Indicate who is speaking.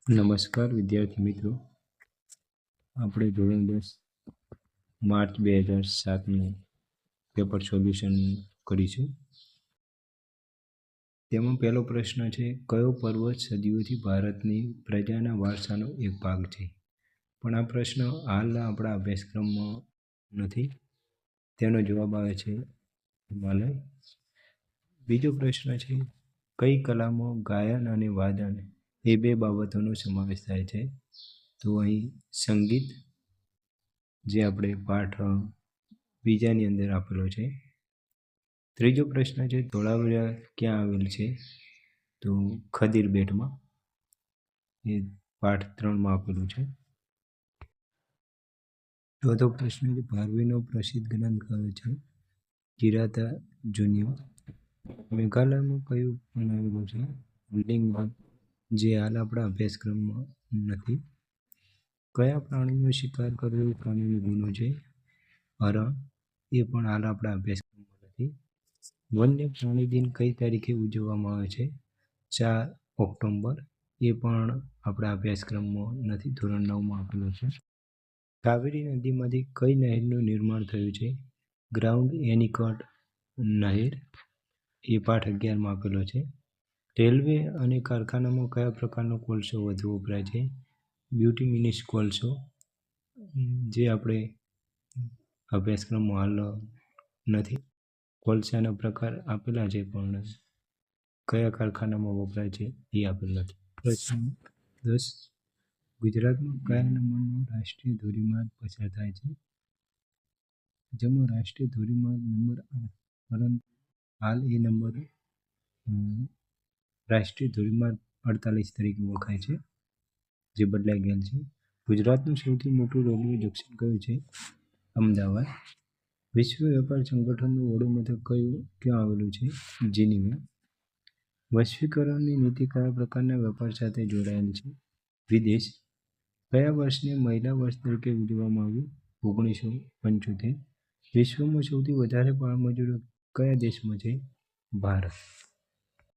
Speaker 1: નમસ્કાર વિદ્યાર્થી મિત્રો, આપણે ધોરણ 10 માર્ચ 2007નું પેપર સોલ્યુશન કરીશું. તેમાં પહેલો પ્રશ્ન છે, કયો પર્વત સદીઓથી ભારતની પ્રજાના વારસાનો એક ભાગ છે? પણ આ પ્રશ્ન હાલના આપણા અભ્યાસક્રમમાં નથી. તેનો જવાબ આવે છે હિમાલય. બીજો પ્રશ્ન છે, કઈ કલામાં ગાયન અને વાદન એ બે બાબતોનો સમાવેશ થાય છે? તો અહીં સંગીત, જે આપણે પાઠ બીજાની અંદર આપેલો છે. ત્રીજો પ્રશ્ન છે, ધોળાવીરા ક્યાં આવેલ છે? તો ખદીર બેટમાં, એ પાઠ 3માં આપેલું છે. ચોથો પ્રશ્ન છે, ભારવીનો પ્રસિદ્ધ ગ્રંથ કયો છે? કિરાતા જુનિયર. મેઘાલયમાં કયું પણ આવેલું છે? લિંગમાં, જે હાલ આપણા અભ્યાસક્રમમાં નથી. કયા પ્રાણીનો શિકાર કરવો એ કાનૂની ગુનો છે? હરણ, એ પણ હાલ આપણા અભ્યાસક્રમમાં નથી. વન્ય પ્રાણી દિન કઈ તારીખે ઉજવવામાં આવે છે? 4 ઓક્ટોબર, એ પણ આપણા અભ્યાસક્રમમાં નથી, ધોરણ 9માં આપેલો છે. કાવેરી નદીમાંથી કઈ નહેરનું નિર્માણ થયું છે? ગ્રાઉન્ડ એનીકટ નહેર, એ પાઠ 11માં આપેલો છે. રેલવે અને કારખાનામાં કયા પ્રકારનો કોલસો વધુ વપરાય છે? બ્યુટીમિનિસ કોલસો, જે આપણે અભ્યાસક્રમમાં હાલ નથી. કોલસાના પ્રકાર આપેલા છે, પણ કયા કારખાનામાં વપરાય છે એ આપેલ નથી. પ્રશ્ન 10, ગુજરાતમાં કયા નંબરનો રાષ્ટ્રીય ધોરીમાર્ગ પસાર થાય છે? જેમાં રાષ્ટ્રીય ધોરીમાર્ગ નંબર 8, પરંતુ હાલ એ નંબર રાષ્ટ્રીય ધોરીમાર્ગ 48 તરીકે ઓળખાય છે, જે બદલાઈ ગયેલ છે. ગુજરાતનું સૌથી મોટું રેલવે જંકશન કયું છે? અમદાવાદ. વિશ્વ વેપાર સંગઠનનું વડું મથક ક્યાં આવેલું છે? જીનીવા. વૈશ્વિકરણની નીતિ કયા પ્રકારના વેપાર સાથે જોડાયેલ છે? વિદેશ. કયા વર્ષને મહિલા વર્ષ તરીકે ઉજવવામાં આવ્યું? 1975. વિશ્વમાં સૌથી વધારે બાળમજૂરો કયા દેશમાં છે? ભારત.